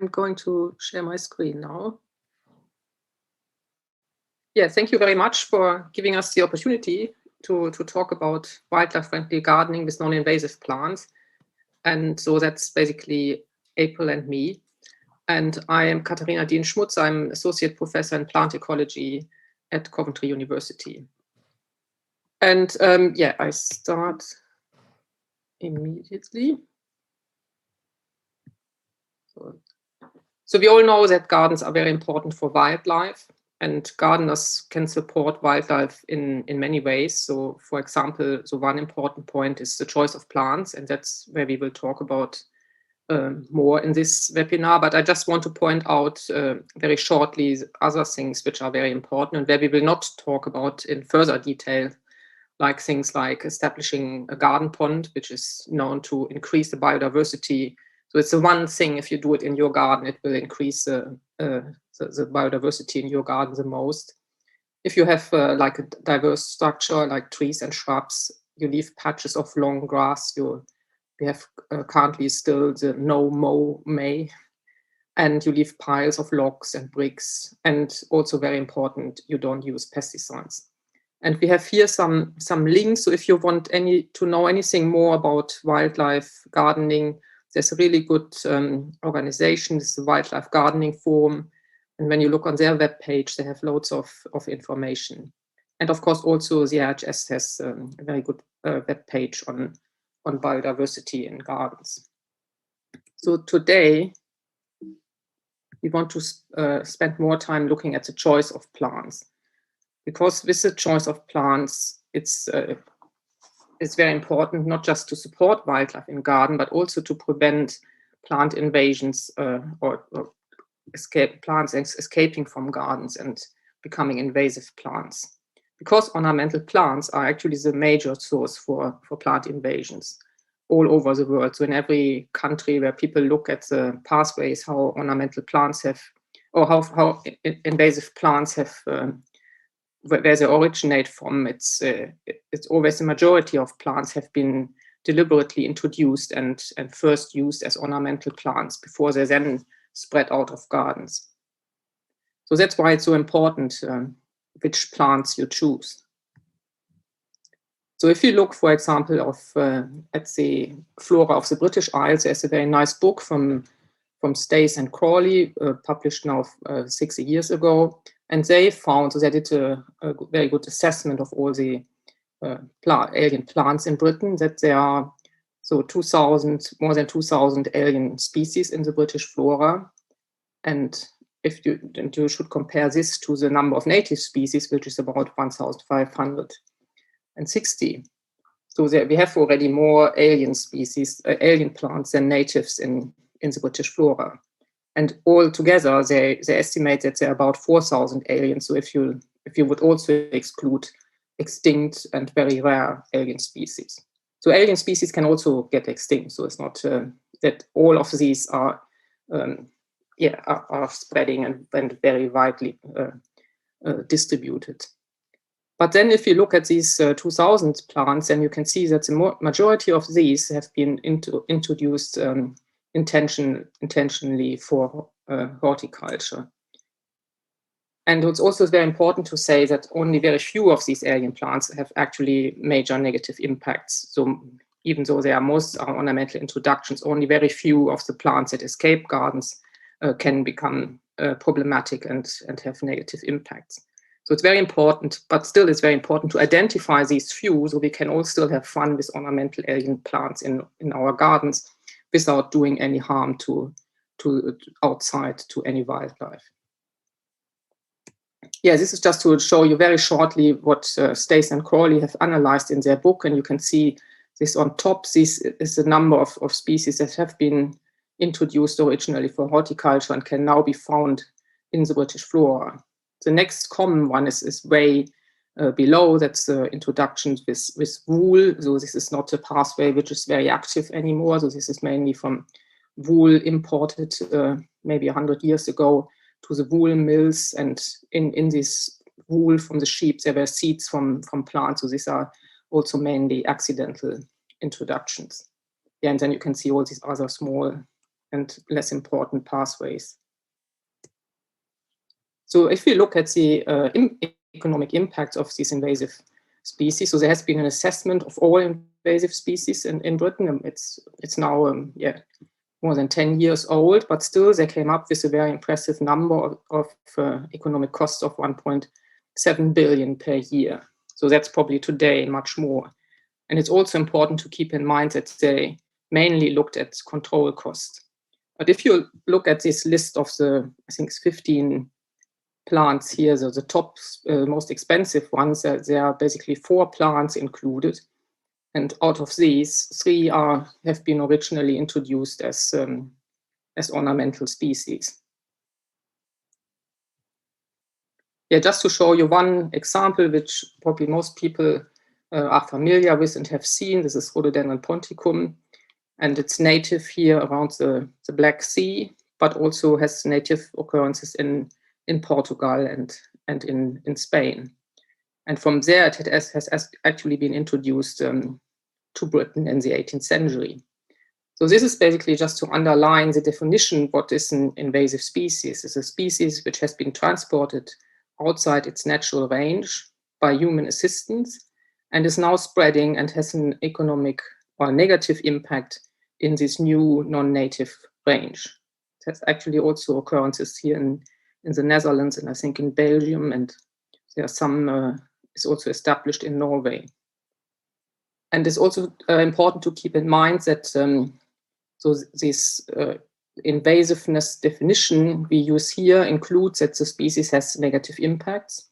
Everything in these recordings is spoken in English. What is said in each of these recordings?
I'm going to share my screen now. Yeah, thank you very much for giving us the opportunity to talk about wildlife-friendly gardening with non-invasive plants. And so that's basically April and me. And I am Katharina Dehnen-Schmutz. I'm Associate Professor in Plant Ecology at Coventry University. And yeah, I start immediately. So we all know that gardens are very important for wildlife, and gardeners can support wildlife in many ways. So for example, so one important point is the choice of plants, and that's where we will talk about more in this webinar. But I just want to point out very shortly other things which are very important and where we will not talk about in further detail, like things like establishing a garden pond, which is known to increase the biodiversity. So it's the one thing, if you do it in your garden, it will increase the biodiversity in your garden the most. If you have like a diverse structure, like trees and shrubs, you leave patches of long grass. We have currently still the no mow May, and you leave piles of logs and bricks. And also very important, you don't use pesticides. And we have here some links. So if you want to know anything more about wildlife gardening, there's a really good organization, this is the Wildlife Gardening Forum. And when you look on their webpage, they have loads of information. And of course, also the RHS has a very good webpage on biodiversity in gardens. So today, we want to spend more time looking at the choice of plants. Because with the choice of plants, it's very important not just to support wildlife in garden, but also to prevent plant invasions or plants escaping from gardens and becoming invasive plants. Because ornamental plants are actually the major source for plant invasions all over the world. So in every country where people look at the pathways, how ornamental plants have, or how invasive plants have, where they originate from, it's always the majority of plants have been deliberately introduced and first used as ornamental plants before they then spread out of gardens. So that's why it's so important which plants you choose. So if you look, for example, at the flora of the British Isles, there's a very nice book from Stace and Crawley, published now 60 years ago. And they found, so they did a very good assessment of all the alien plants in Britain, that there are more than 2,000 alien species in the British flora. And if you should compare this to the number of native species, which is about 1,560. So we have already more alien species, alien plants than natives in the British flora. And altogether, they estimate that there are about 4,000 aliens. So if you would also exclude extinct and very rare alien species. So alien species can also get extinct. So it's not that all of these are spreading and very widely distributed. But then if you look at these 2,000 plants, then you can see that the majority of these have been introduced intentionally for horticulture. And it's also very important to say that only very few of these alien plants have actually major negative impacts. So even though most are ornamental introductions, only very few of the plants that escape gardens can become problematic and have negative impacts. So it's very important, but still it's very important to identify these few so we can all still have fun with ornamental alien plants in our gardens without doing any harm to outside to any wildlife. Yeah, this is just to show you very shortly what Stace and Crawley have analyzed in their book, and you can see this on top. This is the number of species that have been introduced originally for horticulture and can now be found in the British flora. The next common one is way below. That's introductions with wool. So this is not a pathway which is very active anymore. So this is mainly from wool imported maybe 100 years ago to the wool mills. And in this wool from the sheep, there were seeds from plants. So these are also mainly accidental introductions. Yeah, and then you can see all these other small and less important pathways. So if we look at the economic impact of these invasive species, so there has been an assessment of all invasive species in Britain. It's now more than 10 years old, but still they came up with a very impressive number of economic costs of 1.7 billion per year. So that's probably today much more. And it's also important to keep in mind that they mainly looked at control costs. But if you look at this list of the, I think it's 15 plants here, so the top most expensive ones, there are basically 4 plants included. And out of these, 3 have been originally introduced as ornamental species. Yeah, just to show you one example, which probably most people are familiar with and have seen. This is Rhododendron ponticum, and it's native here around the Black Sea, but also has native occurrences in Portugal and in Spain. And from there, it has actually been introduced to Britain in the 18th century. So this is basically just to underline the definition, what is an invasive species. It's a species which has been transported outside its natural range by human assistance and is now spreading and has an economic or negative impact in this new non-native range. There's actually also occurrences here in the Netherlands and I think in Belgium, and there are some is also established in Norway. And it's also important to keep in mind that so this invasiveness definition we use here includes that the species has negative impacts,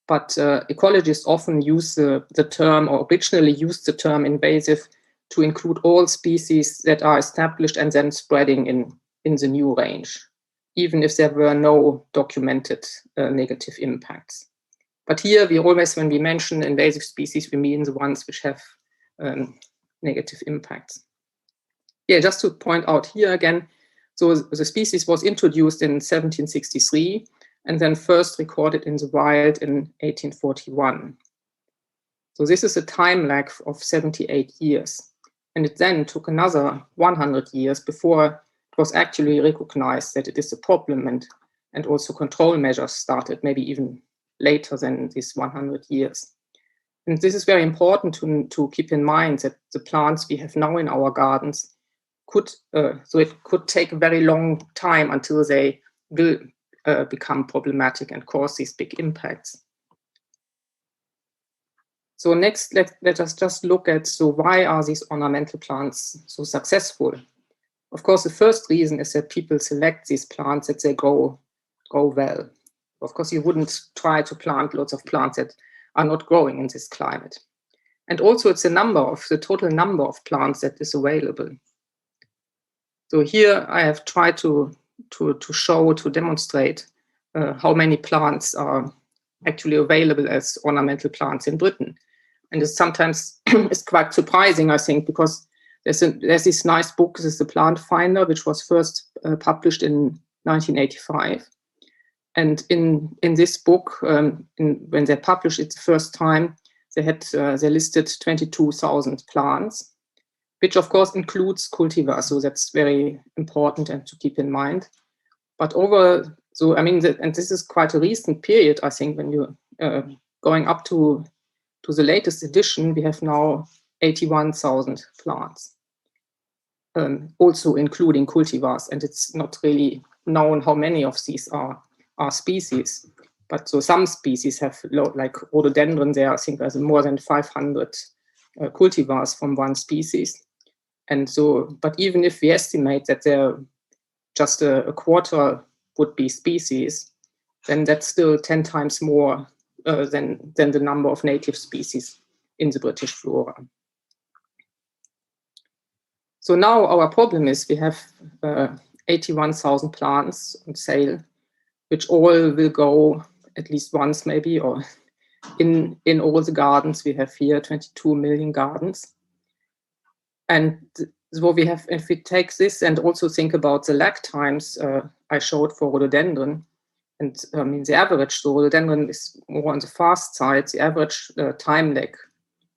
but ecologists often use the term, or originally used the term invasive to include all species that are established and then spreading in the new range, even if there were no documented negative impacts. But here we always, when we mention invasive species, we mean the ones which have negative impacts. Yeah, just to point out here again, so the species was introduced in 1763 and then first recorded in the wild in 1841. So this is a time lag of 78 years. And it then took another 100 years before it was actually recognized that it is a problem, and also control measures started, maybe even later than these 100 years. And this is very important to keep in mind, that the plants we have now in our gardens so it could take a very long time until they will become problematic and cause these big impacts. So next, let us just look at, so why are these ornamental plants so successful? Of course, the first reason is that people select these plants that they grow well. Of course, you wouldn't try to plant lots of plants that are not growing in this climate. And also it's the total number of plants that is available. So here I have tried to demonstrate how many plants are actually available as ornamental plants in Britain. And it's sometimes it's quite surprising, I think, because there's this nice book, this is the Plant Finder, which was first published in 1985. And in this book, when they published it the first time, they listed 22,000 plants, which of course includes cultivars. So that's very important and to keep in mind. But and this is quite a recent period, I think, when you going up to the latest edition, we have now 81,000 plants, also including cultivars. And it's not really known how many of these are species. But so some species have, like Rhododendron, there I think there's more than 500 cultivars from one species. And so, but even if we estimate that there just a quarter would be species, then that's still 10 times more than the number of native species in the British flora. So now our problem is we have 81,000 plants on sale, which all will go at least once maybe, or in all the gardens. We have here 22 million gardens. And so we have, if we take this and also think about the lag times I showed for rhododendron, and I mean the average, so rhododendron is more on the fast side, the average time lag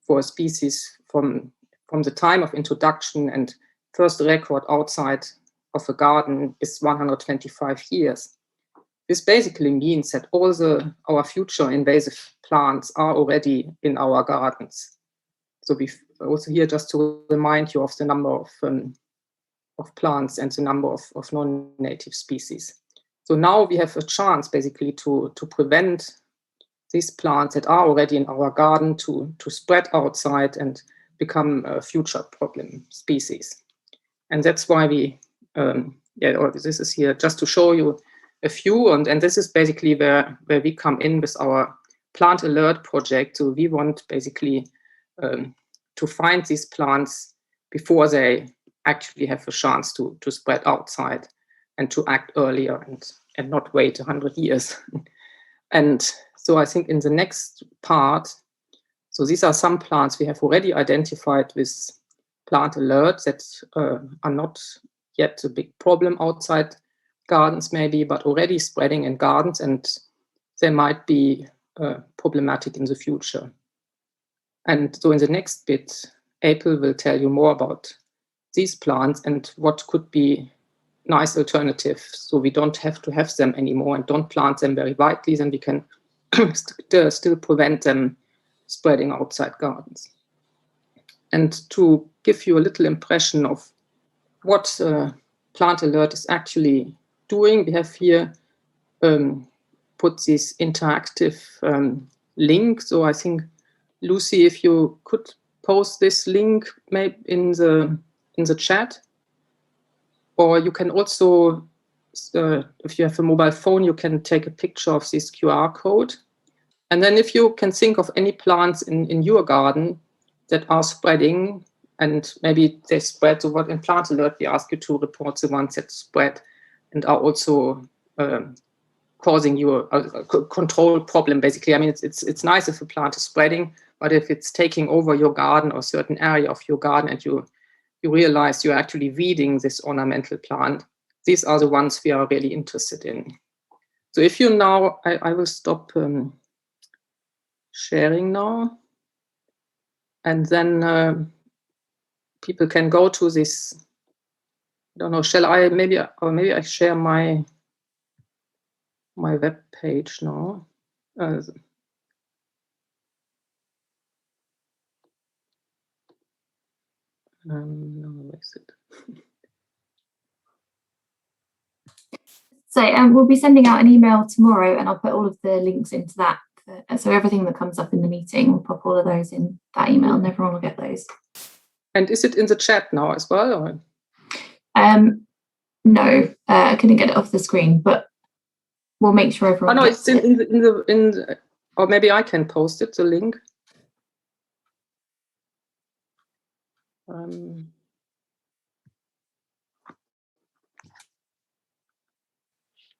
for a species from the time of introduction and first record outside of a garden is 125 years. This basically means that all our future invasive plants are already in our gardens. So we also here just to remind you of the number of plants and the number of non-native species. So now we have a chance basically to prevent these plants that are already in our garden to spread outside and become future problem species. And that's why this is here just to show you a few, and this is basically where we come in with our plant alert project. So we want basically to find these plants before they actually have a chance to spread outside, and to act earlier and not wait 100 years. And so I think in the next part, so these are some plants we have already identified with plant alerts that are not yet a big problem outside gardens maybe, but already spreading in gardens, and they might be problematic in the future. And so in the next bit, April will tell you more about these plants and what could be nice alternatives, so we don't have to have them anymore and don't plant them very widely, then we can still prevent them spreading outside gardens. And to give you a little impression of what Plant Alert is actually doing, we have here put this interactive link. So I think, Lucy, if you could post this link maybe in the chat, or you can also, if you have a mobile phone, you can take a picture of this QR code. And then if you can think of any plants in your garden that are spreading, and maybe they spread, so what in Plant Alert, we ask you to report the ones that spread and are also causing you a control problem, basically. I mean, it's nice if a plant is spreading, but if it's taking over your garden or a certain area of your garden and you realize you're actually weeding this ornamental plant, these are the ones we are really interested in. So if you now, I will stop sharing now, and then people can go to this, I don't know, shall I, maybe I share my web page now. No, where is it? So we'll be sending out an email tomorrow, and I'll put all of the links into that. So everything that comes up in the meeting, we'll pop all of those in that email, and everyone will get those. And is it in the chat now as well? Or? No, I couldn't get it off the screen, but we'll make sure everyone. Oh no, it's in the, or maybe I can post it, the link.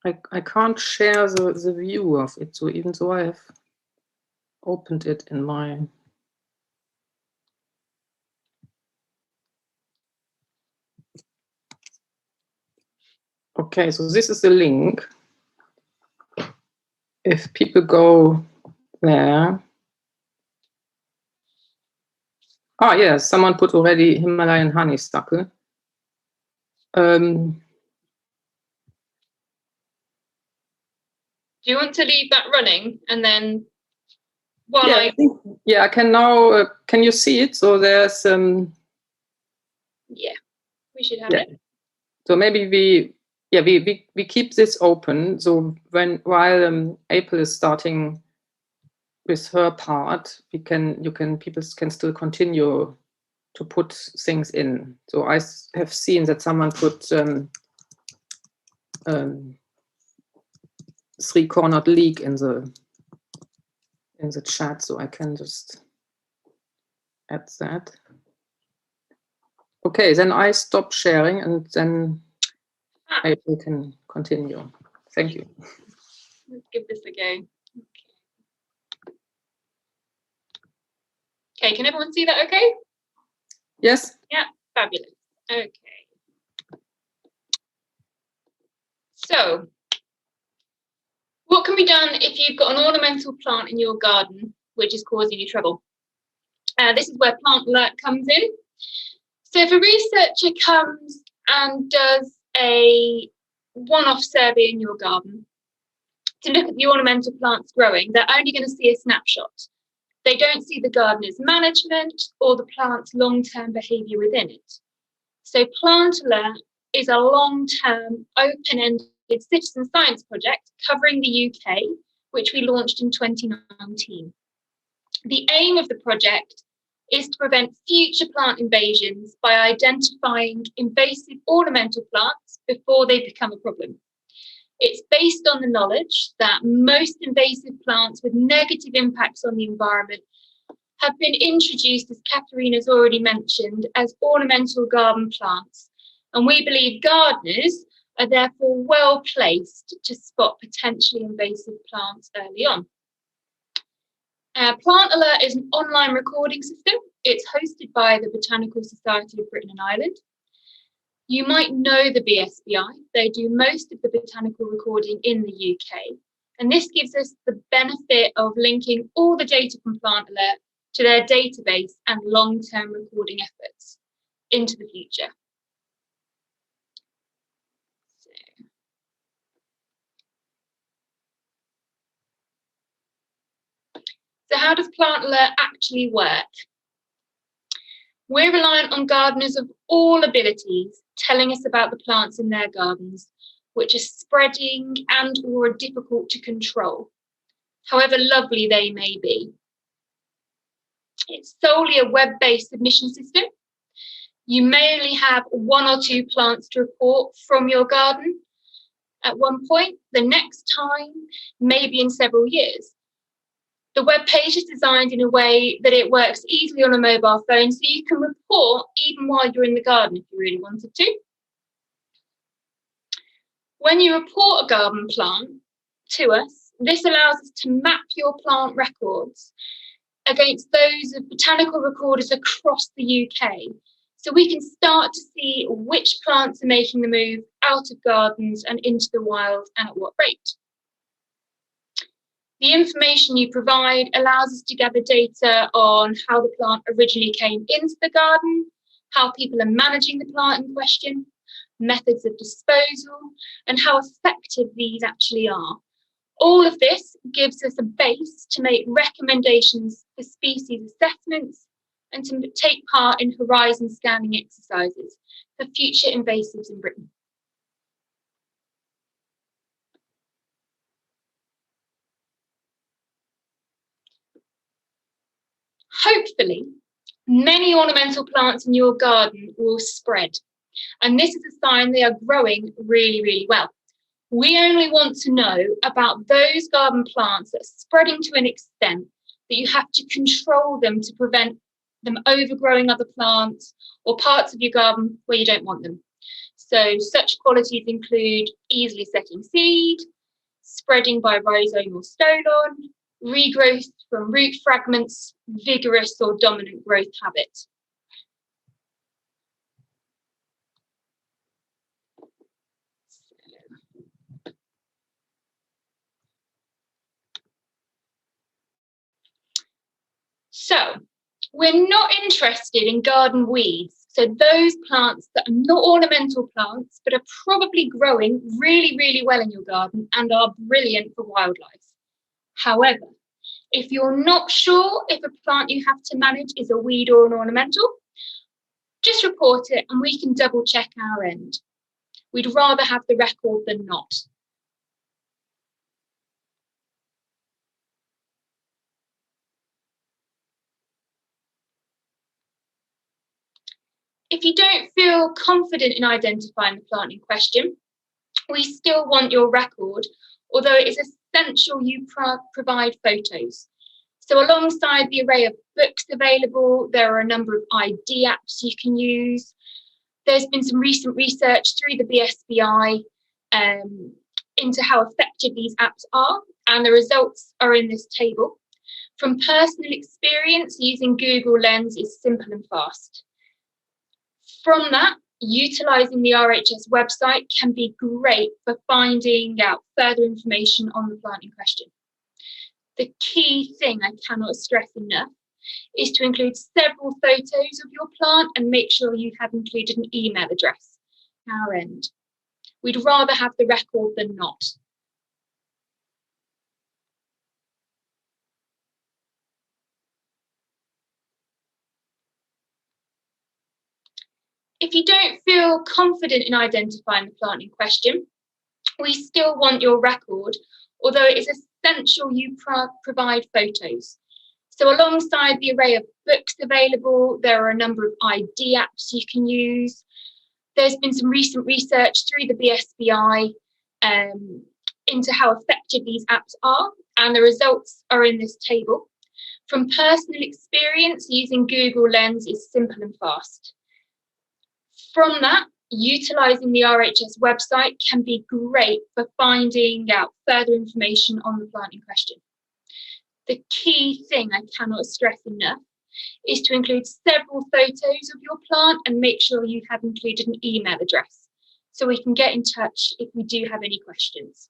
I can't share the view of it, so even though I have opened it in my. Okay, so this is the link. If people go there. Oh yeah, someone put already Himalayan honeysuckle. Do you want to leave that running, and then while I can now. Can you see it? So there's yeah, we should have it. So maybe we keep this open. So while April is starting with her part, people can still continue to put things in. So I have seen that someone put three-cornered leek in the chat, so I can just add that. Okay, then I stop sharing, and then April can continue. Thank you. Let's give this a go. Okay, can everyone see that okay? Yes. Yeah, fabulous. Okay. So, what can be done if you've got an ornamental plant in your garden which is causing you trouble? This is where Plant Alert comes in. So if a researcher comes and does a one-off survey in your garden to look at the ornamental plants growing, they're only going to see a snapshot. They don't see the gardener's management or the plant's long-term behaviour within it. So Plant Alert is a long-term, open-ended citizen science project covering the UK, which we launched in 2019. The aim of the project is to prevent future plant invasions by identifying invasive ornamental plants before they become a problem. It's based on the knowledge that most invasive plants with negative impacts on the environment have been introduced, as Katharina's already mentioned, as ornamental garden plants. And we believe gardeners are therefore well placed to spot potentially invasive plants early on. Plant Alert is an online recording system. It's hosted by the Botanical Society of Britain and Ireland. You might know the BSBI. They do most of the botanical recording in the UK. And this gives us the benefit of linking all the data from Plant Alert to their database and long-term recording efforts into the future. So how does Plant Alert actually work? We're reliant on gardeners of all abilities telling us about the plants in their gardens, which are spreading and or are difficult to control, however lovely they may be. It's solely a web-based submission system. You may only have 1 or 2 plants to report from your garden at one point. The next time, maybe in several years. The web page is designed in a way that it works easily on a mobile phone, so you can report even while you're in the garden if you really wanted to. When you report a garden plant to us, this allows us to map your plant records against those of botanical recorders across the UK. So we can start to see which plants are making the move out of gardens and into the wild and at what rate. The information you provide allows us to gather data on how the plant originally came into the garden, how people are managing the plant in question, methods of disposal, and how effective these actually are. All of this gives us a base to make recommendations for species assessments and to take part in horizon scanning exercises for future invasives in Britain. Hopefully, many ornamental plants in your garden will spread, and this is a sign they are growing really, really well. We only want to know about those garden plants that are spreading to an extent that you have to control them to prevent them overgrowing other plants or parts of your garden where you don't want them. So such qualities include easily setting seed, spreading by rhizome or stolon, regrowth from root fragments, vigorous or dominant growth habit. So we're not interested in garden weeds. So those plants that are not ornamental plants, but are probably growing really, really well in your garden and are brilliant for wildlife. However, if you're not sure if a plant you have to manage is a weed or an ornamental, just report it and we can double check our end. We'd rather have the record than not. If you don't feel confident in identifying the plant in question, we still want your record, although it is essential you provide photos. So alongside the array of books available, there are a number of ID apps you can use. There's been some recent research through the BSBI into how effective these apps are, and the results are in this table. From personal experience, using Google Lens is simple and fast. From that, utilising the RHS website can be great for finding out further information on the plant in question. The key thing I cannot stress enough is to include several photos of your plant and make sure you have included an email address at our end. We'd rather have the record than not. If you don't feel confident in identifying the plant in question, we still want your record, although it is essential you provide photos. So alongside the array of books available, there are a number of ID apps you can use. There's been some recent research through the BSBI into how effective these apps are, and the results are in this table. From personal experience, using Google Lens is simple and fast. From that, utilising the RHS website can be great for finding out further information on the plant in question. The key thing I cannot stress enough is to include several photos of your plant and make sure you have included an email address so we can get in touch if we do have any questions.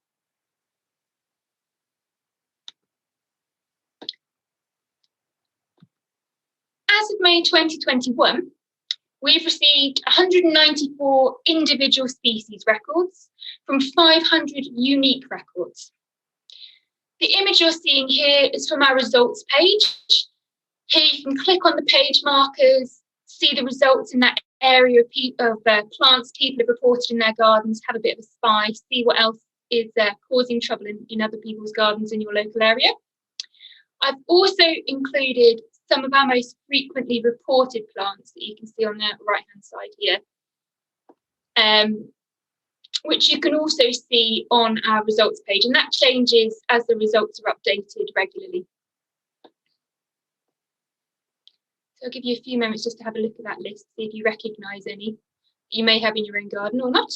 As of May 2021, we've received 194 individual species records from 500 unique records. The image you're seeing here is from our results page. Here you can click on the page markers, see the results in that area of plants people have reported in their gardens, have a bit of a spy, see what else is causing trouble in other people's gardens in your local area. I've also included some of our most frequently reported plants that you can see on the right-hand side here, which you can also see on our results page, and that changes as the results are updated regularly. So I'll give you a few moments just to have a look at that list, see if you recognise any you may have in your own garden or not.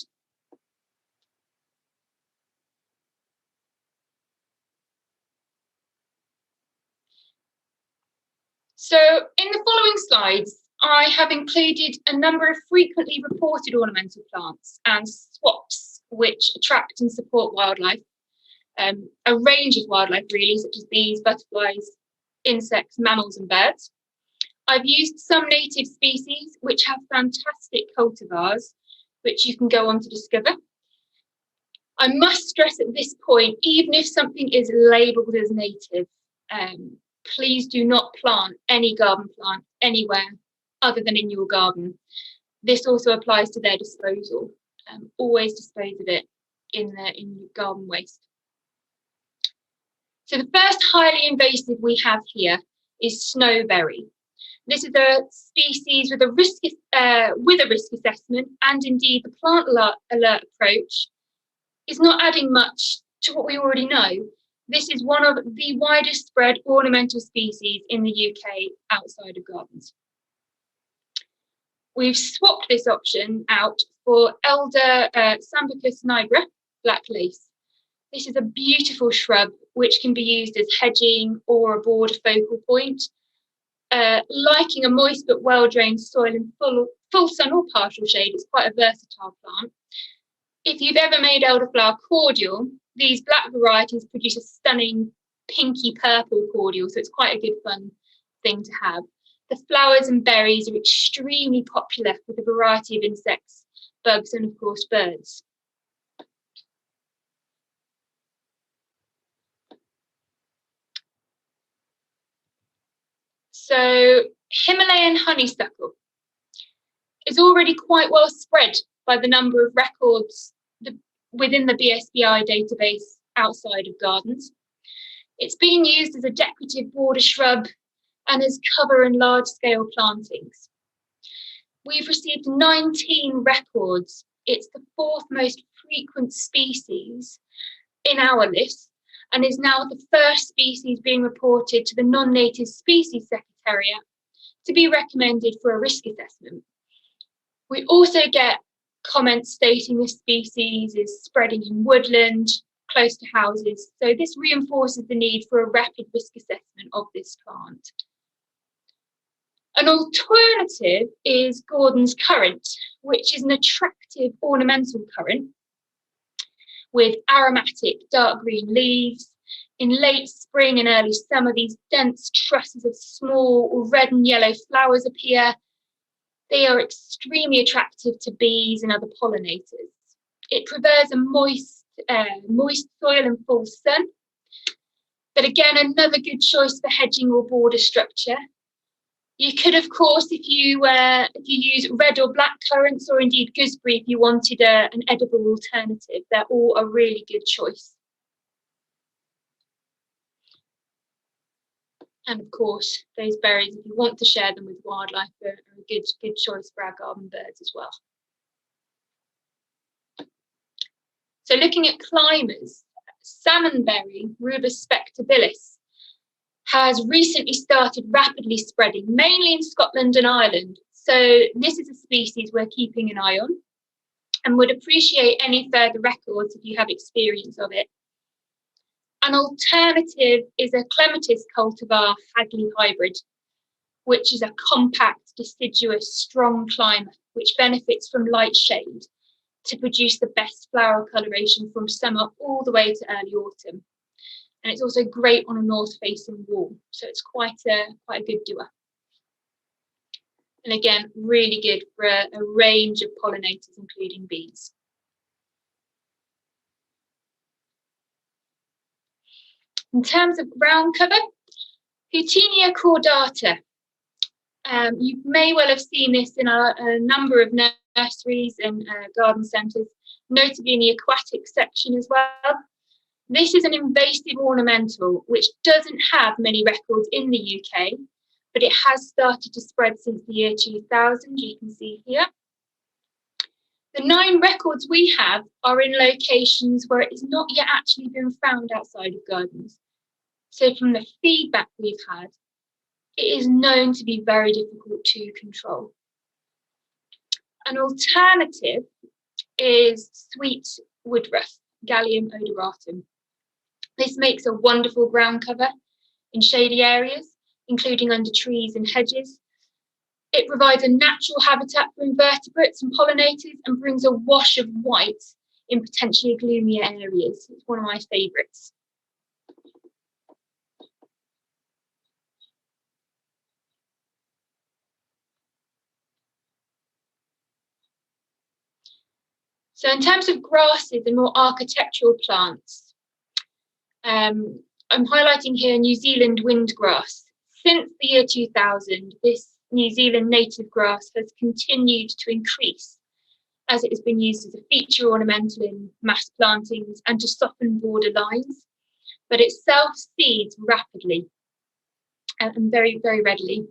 So in the following slides, I have included a number of frequently reported ornamental plants and swaps which attract and support wildlife, a range of wildlife really, such as bees, butterflies, insects, mammals and birds. I've used some native species which have fantastic cultivars, which you can go on to discover. I must stress at this point, even if something is labelled as native, please do not plant any garden plant anywhere other than in your garden. This also applies to their disposal. Always dispose of it in your garden waste. So the first highly invasive we have here is snowberry. This is a species with a risk assessment, and indeed the plant alert approach is not adding much to what we already know. This is one of the widest spread ornamental species in the UK outside of gardens. We've swapped this option out for Elder Sambucus nigra, black lace. This is a beautiful shrub which can be used as hedging or a border focal point. Liking a moist but well-drained soil in full sun or partial shade, it's quite a versatile plant. If you've ever made elderflower cordial, these black varieties produce a stunning pinky purple cordial, so it's quite a good fun thing to have. The flowers and berries are extremely popular with a variety of insects, bugs and of course birds. So Himalayan honeysuckle is already quite well spread by the number of records within the BSBI database outside of gardens. It's being used as a decorative border shrub and as cover in large-scale plantings. We've received 19 records. It's the fourth most frequent species in our list and is now the first species being reported to the Non-Native Species Secretariat to be recommended for a risk assessment. We also get comments stating this species is spreading in woodland, close to houses, so this reinforces the need for a rapid risk assessment of this plant. An alternative is Gordon's currant, which is an attractive ornamental currant with aromatic dark green leaves. In late spring and early summer, these dense trusses of small red and yellow flowers appear. They are extremely attractive to bees and other pollinators. It prefers a moist soil and full sun. But again, another good choice for hedging or border structure. You could, of course, if you use red or black currants, or indeed gooseberry if you wanted an edible alternative. They're all a really good choice. And of course, those berries, if you want to share them with wildlife, are a good choice for our garden birds as well. So looking at climbers, salmonberry, Rubus spectabilis, has recently started rapidly spreading, mainly in Scotland and Ireland. So this is a species we're keeping an eye on and would appreciate any further records if you have experience of it. An alternative is a clematis cultivar Hagley hybrid, which is a compact, deciduous, strong climber, which benefits from light shade to produce the best flower coloration from summer all the way to early autumn. And it's also great on a north-facing wall, so it's quite a good doer. And again, really good for a range of pollinators, including bees. In terms of ground cover, Houtenia cordata. You may well have seen this in a number of nurseries and garden centres, notably in the aquatic section as well. This is an invasive ornamental which doesn't have many records in the UK, but it has started to spread since the year 2000, you can see here. The 9 records we have are in locations where it has not yet actually been found outside of gardens. So from the feedback we've had, it is known to be very difficult to control. An alternative is sweet woodruff, Gallium odoratum. This makes a wonderful ground cover in shady areas, including under trees and hedges. It provides a natural habitat for invertebrates and pollinators and brings a wash of white in potentially gloomier areas. It's one of my favourites. So in terms of grasses and more architectural plants, I'm highlighting here New Zealand windgrass. Since the year 2000, this New Zealand native grass has continued to increase as it has been used as a feature ornamental in mass plantings and to soften border lines, but it self-seeds rapidly and very, very readily.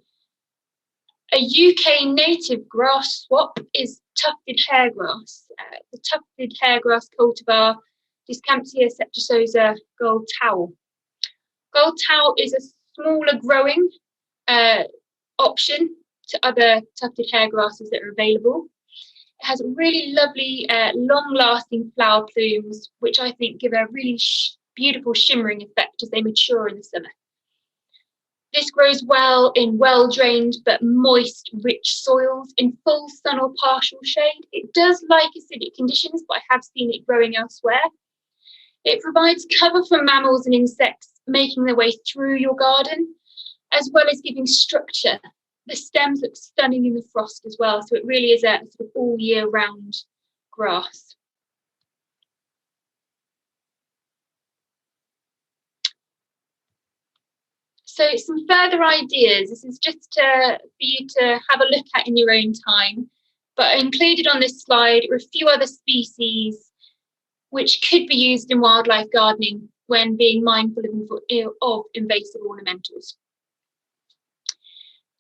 A UK native grass swap is tufted hairgrass. The tufted hairgrass cultivar Discampsia septicosa gold towel. Gold towel is a smaller growing option to other tufted hairgrasses that are available. It has really lovely, long-lasting flower plumes, which I think give a really beautiful shimmering effect as they mature in the summer. This grows well in well-drained but moist, rich soils in full sun or partial shade. It does like acidic conditions, but I have seen it growing elsewhere. It provides cover for mammals and insects making their way through your garden, as well as giving structure. The stems look stunning in the frost as well, so it really is a sort of all year round grass. So some further ideas. This is just for you to have a look at in your own time, but included on this slide are a few other species which could be used in wildlife gardening when being mindful of invasive ornamentals.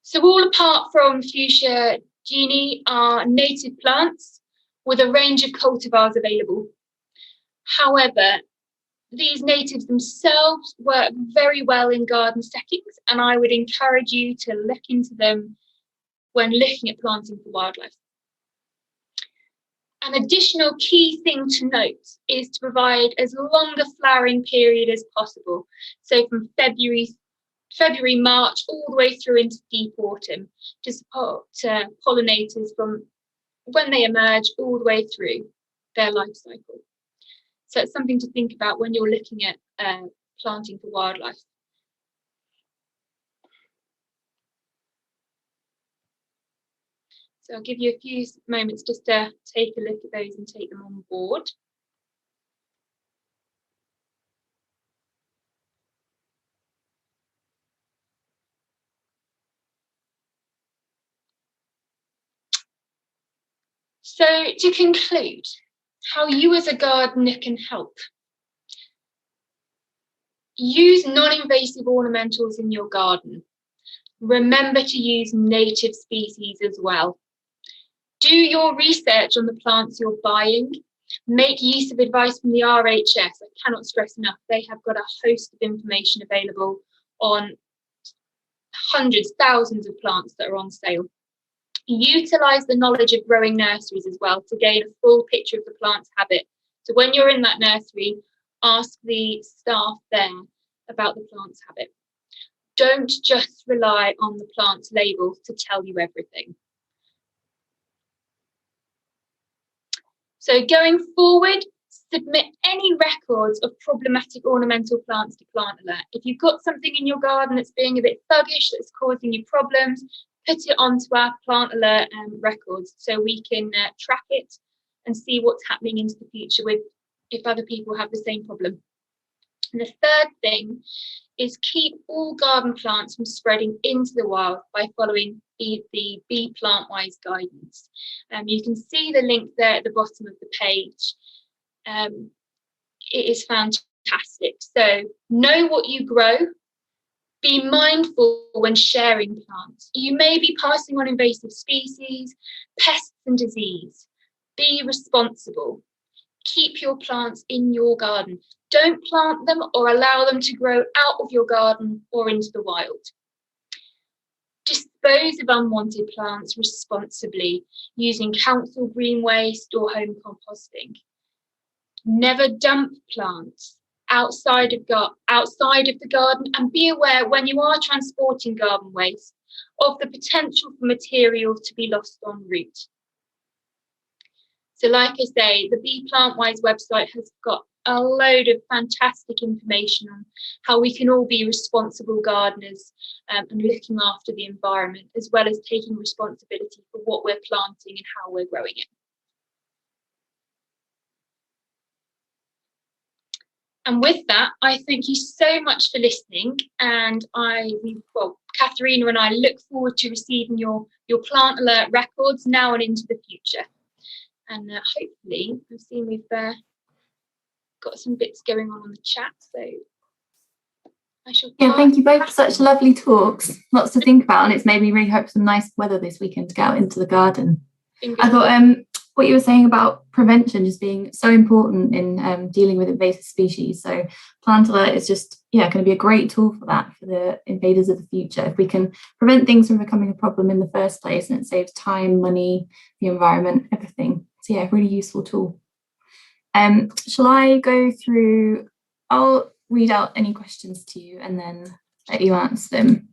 So all apart from Fuchsia genii are native plants with a range of cultivars available. However, these natives themselves work very well in garden settings, and I would encourage you to look into them when looking at planting for wildlife. An additional key thing to note is to provide as long a flowering period as possible. So from February, March, all the way through into deep autumn to support pollinators from when they emerge all the way through their life cycle. So it's something to think about when you're looking at planting for wildlife. So I'll give you a few moments just to take a look at those and take them on board. So to conclude, how you as a gardener can help. Use non-invasive ornamentals in your garden. Remember to use native species as well. Do your research on the plants you're buying. Make use of advice from the RHS. I cannot stress enough. They have got a host of information available on hundreds, thousands of plants that are on sale. Utilise the knowledge of growing nurseries as well to gain a full picture of the plant's habit. So when you're in that nursery, ask the staff there about the plant's habit. Don't just rely on the plant's label to tell you everything. So going forward, submit any records of problematic ornamental plants to Plant Alert. If you've got something in your garden that's being a bit thuggish, that's causing you problems, put it onto our Plant Alert records so we can track it and see what's happening into the future with if other people have the same problem. And the third thing is keep all garden plants from spreading into the wild by following the Be Plant-Wise guidance. You can see the link there at the bottom of the page. It is fantastic. So know what you grow. Be mindful when sharing plants. You may be passing on invasive species, pests and disease. Be responsible. Keep your plants in your garden. Don't plant them or allow them to grow out of your garden or into the wild. Dispose of unwanted plants responsibly using council green waste or home composting. Never dump plants outside of the garden, and be aware when you are transporting garden waste of the potential for material to be lost en route. So like I say, the Be Plant-Wise website has got a load of fantastic information on how we can all be responsible gardeners and looking after the environment, as well as taking responsibility for what we're planting and how we're growing it. And with that, I thank you so much for listening, and Katharina and I look forward to receiving your Plant Alert records now and into the future. And hopefully, I've seen we've got some bits going on the chat, so I shall. Yeah, thank you both for such lovely talks. Lots to think about, and it's made me really hope some nice weather this weekend to get out into the garden. I thought what you were saying about prevention just being so important in dealing with invasive species. So Plant Alert is just going to be a great tool for that, for the invaders of the future. If we can prevent things from becoming a problem in the first place, and it saves time, money, the environment, everything. So yeah, really useful tool. Shall I go through? I'll read out any questions to you and then let you answer them.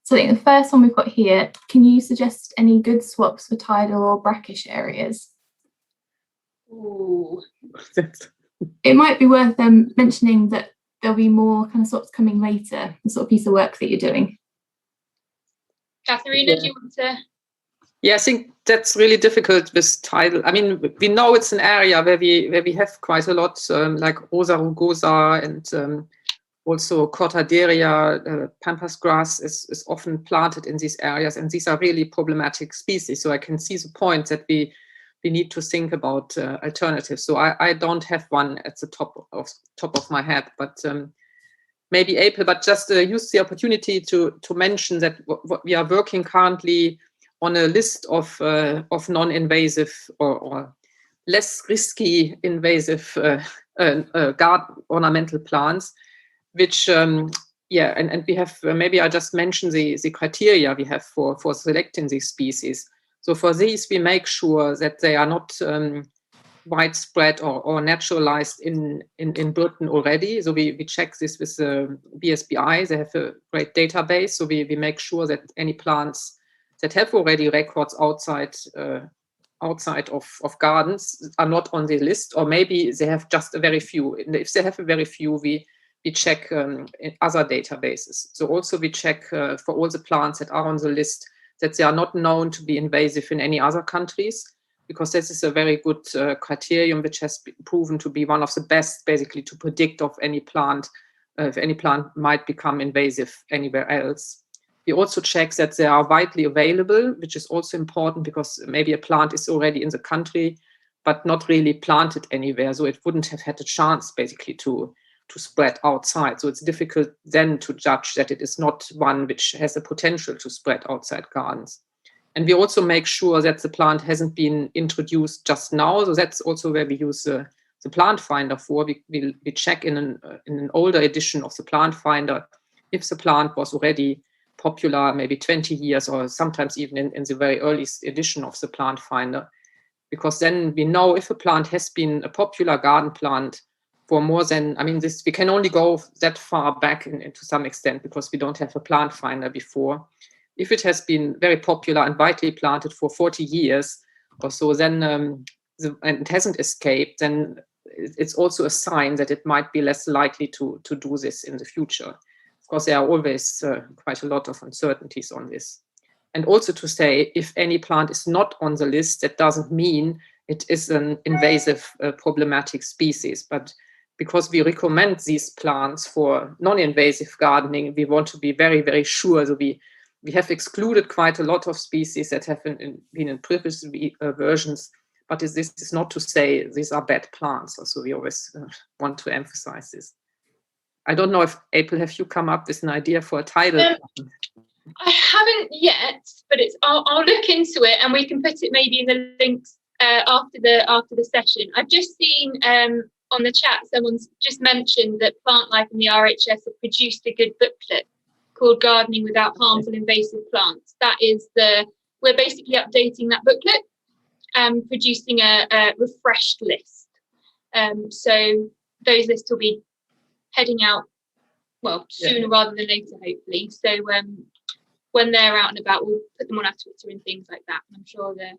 So I think the first one we've got here, can you suggest any good swaps for tidal or brackish areas? Ooh. It might be worth mentioning that there'll be more kind of swaps coming later, the sort of piece of work that you're doing. Katharina, do you want to? Yeah, I think that's really difficult with tidal. I mean, we know it's an area where we have quite a lot, like Rosa rugosa and also Cortaderia, pampas grass is often planted in these areas, and these are really problematic species. So I can see the point that we need to think about alternatives. So I don't have one at the top of my head, but maybe April. But just use the opportunity to mention that what we are working currently on a list of non-invasive or less risky invasive garden ornamental plants, which and we have maybe I just mentioned the criteria we have for selecting these species. So for these, we make sure that they are not widespread or naturalized in Britain already. So we check this with the BSBI. They have a great database. So we make sure that any plants that have already records outside of gardens are not on the list, or maybe they have just a very few. And if they have a very few, we check in other databases. So also we check for all the plants that are on the list that they are not known to be invasive in any other countries, because this is a very good criterion which has been proven to be one of the best, basically, to predict of any plant, if any plant might become invasive anywhere else. We also check that they are widely available, which is also important, because maybe a plant is already in the country, but not really planted anywhere. So it wouldn't have had a chance, basically, to spread outside. So it's difficult then to judge that it is not one which has the potential to spread outside gardens. And we also make sure that the plant hasn't been introduced just now. So that's also where we use the plant finder for. We check in an older edition of the plant finder if the plant was already popular, maybe 20 years, or sometimes even in the very early edition of the plant finder, because then we know if a plant has been a popular garden plant for more than, we can only go that far back to some extent, because we don't have a plant finder before. If it has been very popular and widely planted for 40 years or so, then and it hasn't escaped, then it's also a sign that it might be less likely to do this in the future. Of course, there are always quite a lot of uncertainties on this. And also to say, if any plant is not on the list, that doesn't mean it is an invasive problematic species. But because we recommend these plants for non-invasive gardening, we want to be very, very sure. So we have excluded quite a lot of species that have been in previous versions, but this is not to say these are bad plants. So we always want to emphasize this. I don't know if, April, have you come up with an idea for a title? I haven't yet, but I'll look into it, and we can put it maybe in the links after the session. I've just seen on the chat someone's just mentioned that Plant Life and the RHS have produced a good booklet called Gardening Without Harmful Invasive Plants. We're basically updating that booklet and producing a refreshed list. So those lists will be heading out, well, sooner rather than later, hopefully. So when they're out and about, we'll put them on our Twitter and things like that. I'm sure the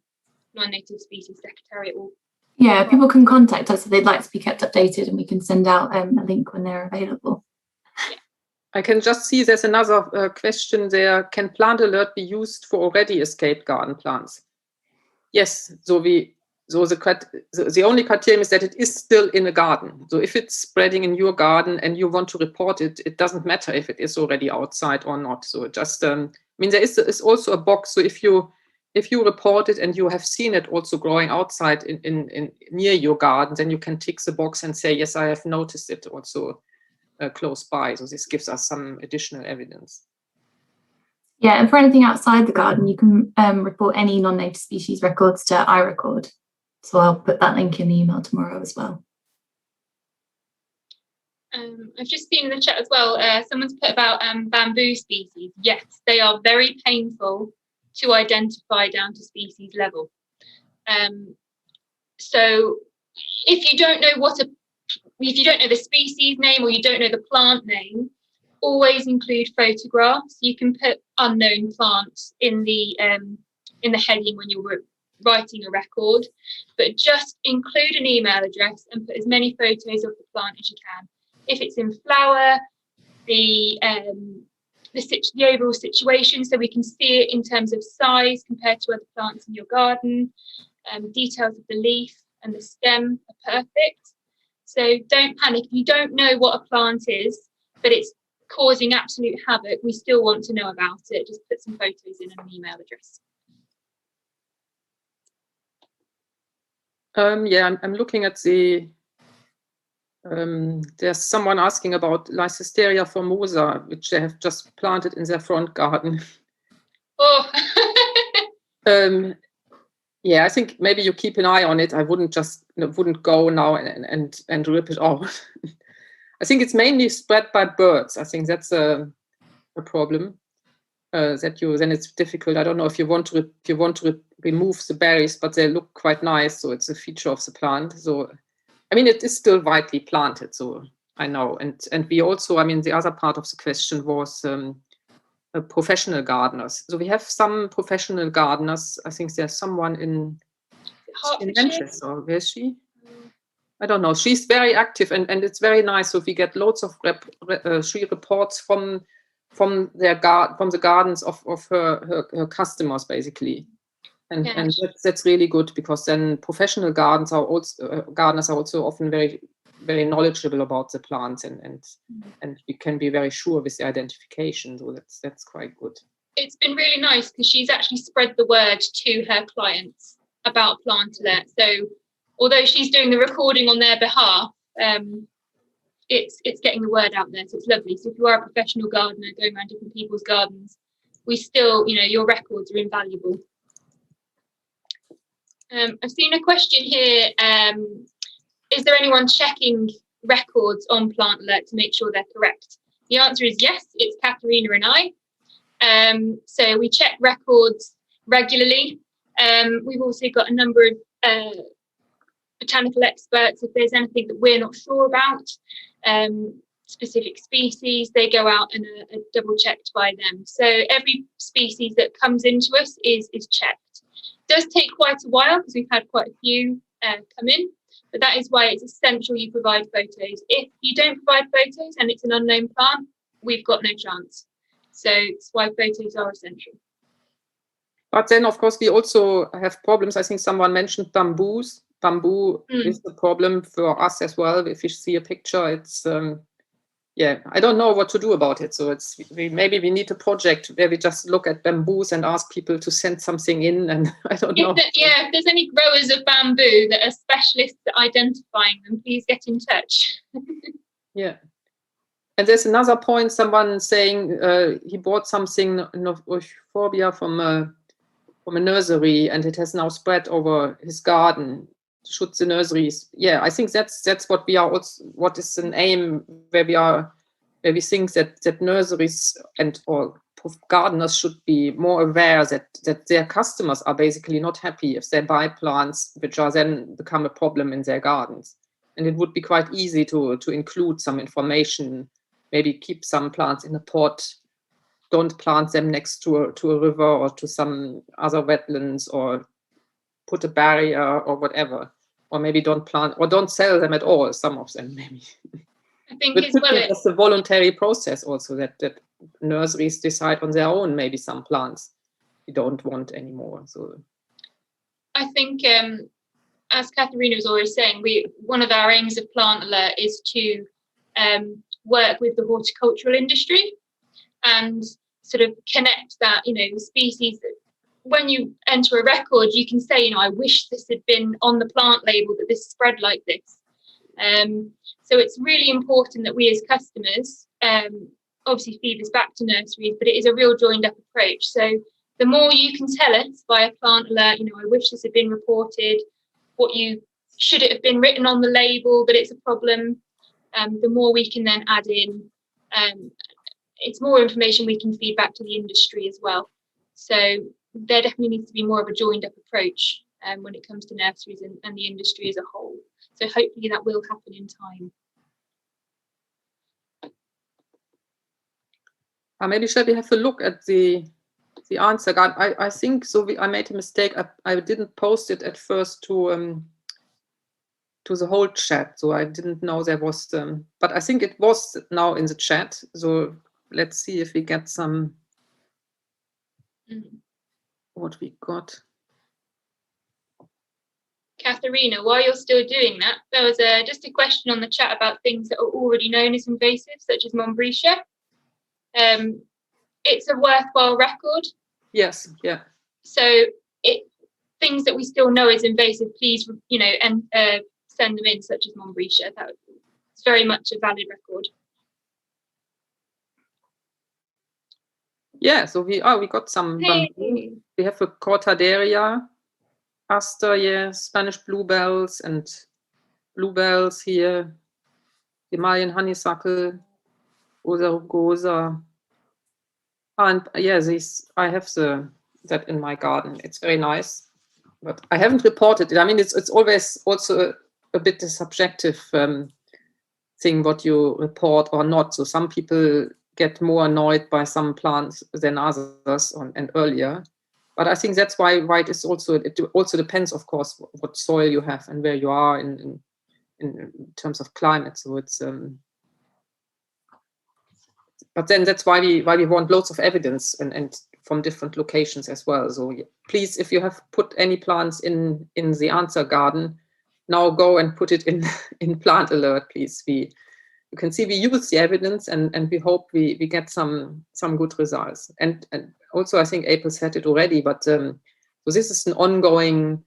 Non-Native Species Secretariat will. Yeah, people can contact us if they'd like to be kept updated, and we can send out a link when they're available. I can just see there's another question there. Can plant alert be used for already escaped garden plants? Yes. So the only criterion is that it is still in a garden. So if it's spreading in your garden and you want to report it, it doesn't matter if it is already outside or not. So just, there is also a box. So if you report it and you have seen it also growing outside in near your garden, then you can tick the box and say, yes, I have noticed it also close by. So this gives us some additional evidence. Yeah, and for anything outside the garden, you can report any non-native species records to iRecord. So I'll put that link in the email tomorrow as well. I've just seen in the chat as well, someone's put about bamboo species. Yes, they are very painful to identify down to species level. So if you don't know the species name, or you don't know the plant name, always include photographs. You can put unknown plants in the heading when you're writing a record, but just include an email address and put as many photos of the plant as you can. If it's in flower, the overall situation, so we can see it in terms of size compared to other plants in your garden. Details of the leaf and the stem are perfect. So don't panic. If you don't know what a plant is, but it's causing absolute havoc, we still want to know about it. Just put some photos in and an email address. I'm looking at the. There's someone asking about Lycisteria formosa, which they have just planted in their front garden. Oh. I think maybe you keep an eye on it. I wouldn't go now and rip it off. I think it's mainly spread by birds. I think that's a problem. Then it's difficult. I don't know if you want to remove the berries, but they look quite nice, so it's a feature of the plant. So, it is still widely planted. So I know, and we also, the other part of the question was professional gardeners. So we have some professional gardeners. I think there's someone in Manchester. Where is she? I don't know. She's very active, and it's very nice. So we get loads of she reports from from the gardens of her customers, basically. And that's really good, because then professional gardeners are also often very, very knowledgeable about the plants, and we can be very sure with the identification. So that's quite good. It's been really nice because she's actually spread the word to her clients about Plant Alert. So although she's doing the recording on their behalf, it's getting the word out there. So it's lovely. So if you are a professional gardener going around different people's gardens, we still, your records are invaluable. I've seen a question here. Is there anyone checking records on Plant Alert to make sure they're correct? The answer is yes, it's Katharina and I. So we check records regularly. We've also got a number of botanical experts. If there's anything that we're not sure about, specific species, they go out and are double checked by them. So every species that comes into us is checked. It does take quite a while because we've had quite a few come in, but that is why it's essential you provide photos. If you don't provide photos and it's an unknown plant, we've got no chance. So it's why photos are essential. But then, of course, we also have problems. I think someone mentioned bamboos. Bamboo is the problem for us as well. If you see a picture, it's I don't know what to do about it. So maybe we need a project where we just look at bamboos and ask people to send something in, and I don't know. If there's any growers of bamboo that are specialists at identifying them, please get in touch. Yeah. And there's another point, someone saying he bought something of euphorbia from a nursery, and it has now spread over his garden. Should the nurseries? Yeah, I think that's what we are. Also, what is an aim where we think that nurseries or gardeners should be more aware that their customers are basically not happy if they buy plants which are then become a problem in their gardens. And it would be quite easy to include some information. Maybe keep some plants in a pot. Don't plant them next to a river or to some other wetlands, or put a barrier or whatever. Or maybe don't plant or don't sell them at all, some of them maybe. I think but as well it's a voluntary process also, that nurseries decide on their own maybe some plants we don't want anymore. So I think as Katharina was always saying, one of our aims of Plant Alert is to work with the horticultural industry and sort of connect that, the species that when you enter a record, you can say, I wish this had been on the plant label, that this spread like this. So it's really important that we as customers obviously feed this back to nurseries, but it is a real joined up approach. So the more you can tell us via Plant Alert, I wish this had been reported, should it have been written on the label that it's a problem, the more we can then add in. It's more information we can feed back to the industry as well. So there definitely needs to be more of a joined up approach when it comes to nurseries and the industry as a whole. So hopefully that will happen in time. Maybe shall we have a look at the answer? I think so. I made a mistake. I didn't post it at first to the whole chat, so I didn't know there was. But I think it was now in the chat. So let's see if we get some. What we got. Katharina, while you're still doing that, there was just a question on the chat about things that are already known as invasive, such as Montbretia. It's a worthwhile record. Yes, yeah. So things that we still know as invasive, please, and send them in, such as Montbretia. It's very much a valid record. Yeah, so we got some. Hey. We have a Cortaderia, aster, yes, Spanish bluebells and bluebells here, Himalayan honeysuckle, Rosa rugosa. And yeah, I have that in my garden. It's very nice, but I haven't reported it. I mean, it's always also a bit a subjective thing what you report or not. So some people get more annoyed by some plants than others and earlier. But I think that's why it also depends, of course, what soil you have and where you are in terms of climate. So it's but then that's why we want loads of evidence and from different locations as well. So please, if you have put any plants in the answer garden, now go and put it in Plant Alert, please. You can see we use the evidence, and we hope we get some good results. And also, I think April said it already, but so this is an ongoing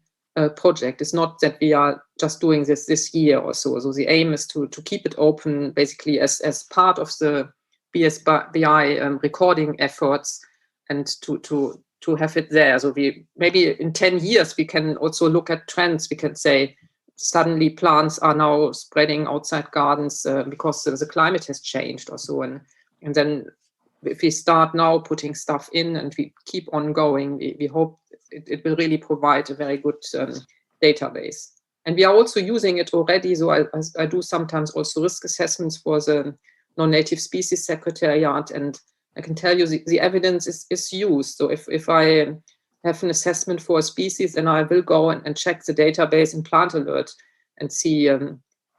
project. It's not that we are just doing this year or so. So the aim is to keep it open, basically as part of the BSBI recording efforts, and to have it there. So we maybe in 10 years we can also look at trends. We can say suddenly plants are now spreading outside gardens because the climate has changed or so. And then if we start now putting stuff in and we keep on going, we hope it will really provide a very good database. And we are also using it already. So I do sometimes also risk assessments for the non-native species secretariat, and I can tell you the evidence is used. So if I have an assessment for a species, and I will go and check the database in Plant Alert and see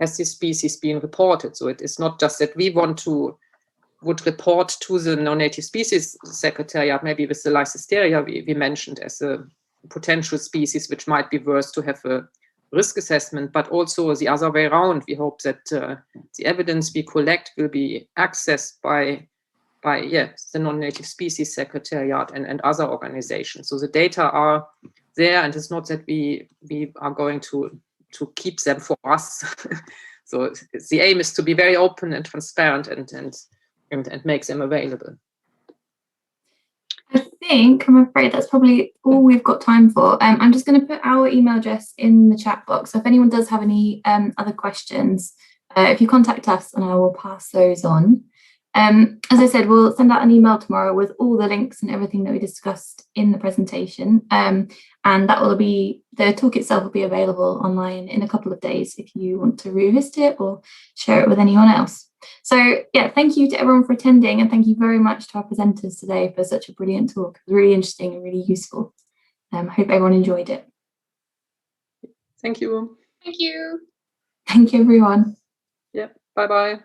has this species been reported. So it is not just that we would report to the non-native species secretariat, maybe with the Lycisteria we mentioned as a potential species which might be worth to have a risk assessment, but also the other way around. We hope that the evidence we collect will be accessed by the non-native species secretariat and other organizations. So the data are there, and it's not that we are going to keep them for us. So the aim is to be very open and transparent and make them available. I'm afraid that's probably all we've got time for. I'm just going to put our email address in the chat box. So if anyone does have any other questions, if you contact us, and I will pass those on. As I said, we'll send out an email tomorrow with all the links and everything that we discussed in the presentation. And that will be, the talk itself will be available online in a couple of days if you want to revisit it or share it with anyone else. So yeah, thank you to everyone for attending, and thank you very much to our presenters today for such a brilliant talk. It was really interesting and really useful. I hope everyone enjoyed it. Thank you. Thank you. Thank you, everyone. Yeah, bye-bye.